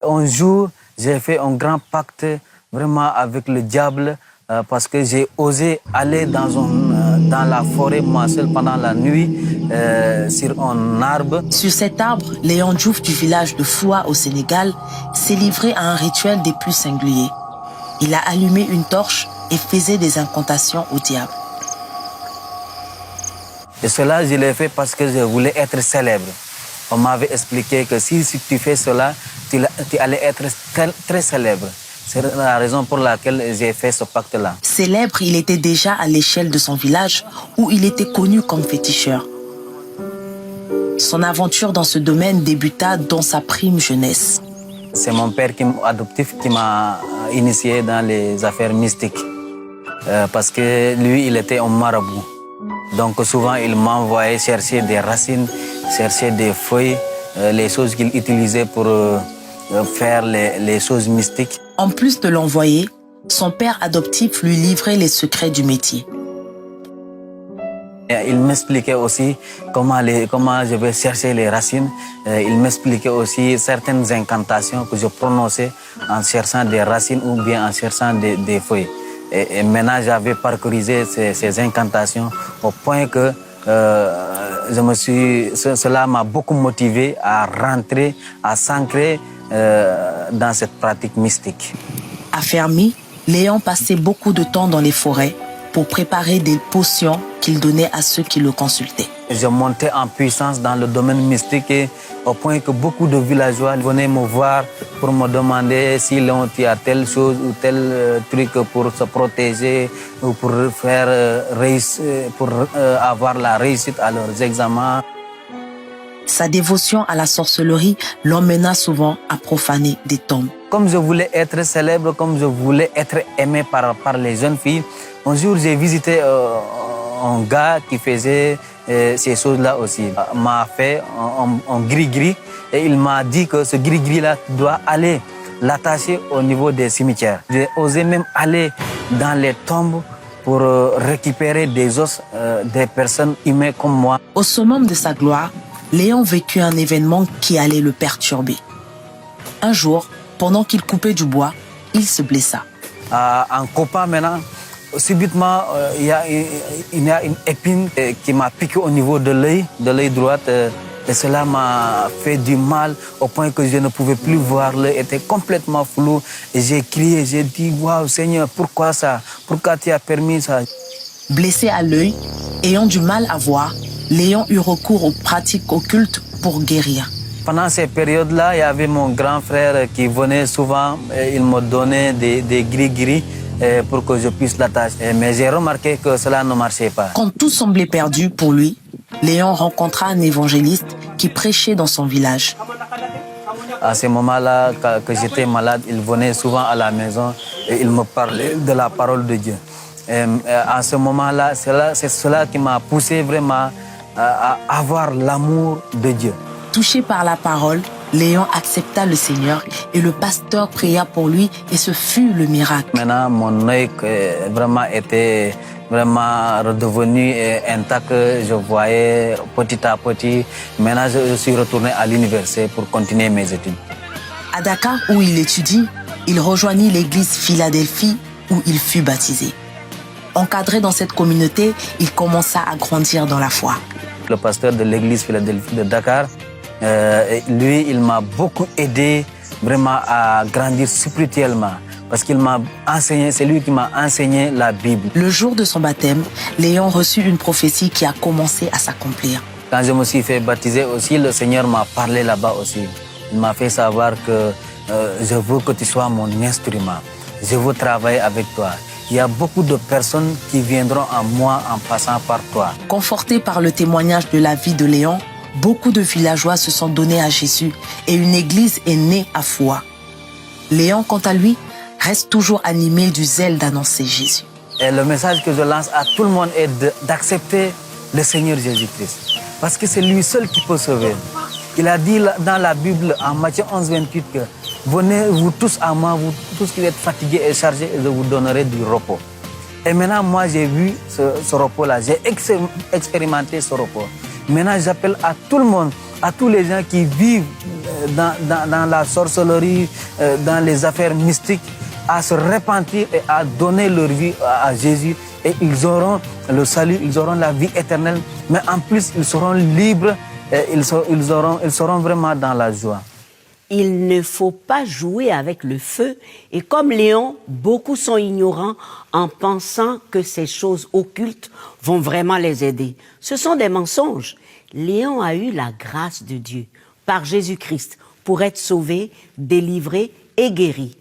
Un jour, j'ai fait un grand pacte vraiment avec le diable parce que j'ai osé aller dans la forêt, moi seul, pendant la nuit, sur un arbre. Sur cet arbre, Léon Diouf du village de Foua au Sénégal s'est livré à un rituel des plus singuliers. Il a allumé une torche et faisait des incantations au diable. Et cela, je l'ai fait parce que je voulais être célèbre. On m'avait expliqué que si tu fais cela, tu allais être très célèbre. C'est la raison pour laquelle j'ai fait ce pacte-là. Célèbre, il était déjà à l'échelle de son village où il était connu comme féticheur. Son aventure dans ce domaine débuta dans sa prime jeunesse. C'est mon père adoptif qui m'a initié dans les affaires mystiques. Parce que lui, il était un marabout. Donc souvent, il m'envoyait chercher des racines, chercher des feuilles, les choses qu'il utilisait pour faire les choses mystiques. En plus de l'envoyer, son père adoptif lui livrait les secrets du métier. Il m'expliquait aussi comment je vais chercher les racines. Il m'expliquait aussi certaines incantations que je prononçais en cherchant des racines ou bien en cherchant des feuilles. Et maintenant, j'avais parcouru ces incantations au point que cela m'a beaucoup motivé à rentrer, à s'ancrer dans cette pratique mystique. Affermi, Léon passait beaucoup de temps dans les forêts pour préparer des potions qu'il donnait à ceux qui le consultaient. Je montais en puissance dans le domaine mystique et au point que beaucoup de villageois venaient me voir pour me demander si Léon a telle chose ou tel truc pour se protéger ou pour avoir la réussite à leurs examens. Sa dévotion à la sorcellerie l'emmena souvent à profaner des tombes. Comme je voulais être célèbre, comme je voulais être aimé par les jeunes filles, un jour j'ai visité un gars qui faisait ces choses-là aussi. Il m'a fait un gris-gris et il m'a dit que ce gris-gris-là doit aller l'attacher au niveau des cimetières. J'ai osé même aller dans les tombes pour récupérer des os des personnes humaines comme moi. Au summum de sa gloire, Léon vécut un événement qui allait le perturber. Un jour, pendant qu'il coupait du bois, il se blessa. En coupant maintenant, subitement, il y a une épine qui m'a piqué au niveau de l'œil droit. Et cela m'a fait du mal au point que je ne pouvais plus voir. L'œil était complètement flou. Et j'ai crié, j'ai dit, waouh Seigneur, pourquoi ça? Pourquoi tu as permis ça? Blessé à l'œil, ayant du mal à voir, Léon eut recours aux pratiques occultes pour guérir. Pendant ces périodes-là, il y avait mon grand frère qui venait souvent, et il me donnait des gris-gris pour que je puisse l'attacher. Mais j'ai remarqué que cela ne marchait pas. Quand tout semblait perdu pour lui, Léon rencontra un évangéliste qui prêchait dans son village. À ce moment-là, que j'étais malade, il venait souvent à la maison et il me parlait de la parole de Dieu. Et à ce moment-là, c'est cela qui m'a poussé vraiment à avoir l'amour de Dieu. Touché par la parole, Léon accepta le Seigneur et le pasteur pria pour lui et ce fut le miracle. Maintenant, mon œil vraiment était redevenu intact. Je voyais petit à petit. Maintenant, je suis retourné à l'université pour continuer mes études. À Dakar, où il étudie, il rejoignit l'église Philadelphie où il fut baptisé. Encadré dans cette communauté, il commença à grandir dans la foi. Le pasteur de l'église Philadelphie de Dakar, lui, il m'a beaucoup aidé vraiment à grandir spirituellement. Parce qu'il m'a enseigné, c'est lui qui m'a enseigné la Bible. Le jour de son baptême, Léon reçut une prophétie qui a commencé à s'accomplir. Quand je me suis fait baptiser aussi, le Seigneur m'a parlé là-bas aussi. Il m'a fait savoir que je veux que tu sois mon instrument. Je veux travailler avec toi. Il y a beaucoup de personnes qui viendront à moi en passant par toi. Conforté par le témoignage de la vie de Léon, beaucoup de villageois se sont donnés à Jésus et une église est née à Foua. Léon, quant à lui, reste toujours animé du zèle d'annoncer Jésus. Et le message que je lance à tout le monde est d'accepter le Seigneur Jésus-Christ. Parce que c'est lui seul qui peut sauver. Il a dit dans la Bible, en Matthieu 11, 28, que venez vous tous à moi, vous tous qui êtes fatigués et chargés, et je vous donnerai du repos. Et maintenant, moi, j'ai vu ce repos-là. J'ai expérimenté ce repos. Maintenant, j'appelle à tout le monde, à tous les gens qui vivent dans la sorcellerie, dans les affaires mystiques, à se repentir et à donner leur vie à Jésus. Et ils auront le salut, ils auront la vie éternelle, mais en plus ils seront libres, et ils seront vraiment dans la joie. Il ne faut pas jouer avec le feu. Et comme Léon, beaucoup sont ignorants en pensant que ces choses occultes vont vraiment les aider. Ce sont des mensonges. Léon a eu la grâce de Dieu par Jésus-Christ pour être sauvé, délivré et guéri.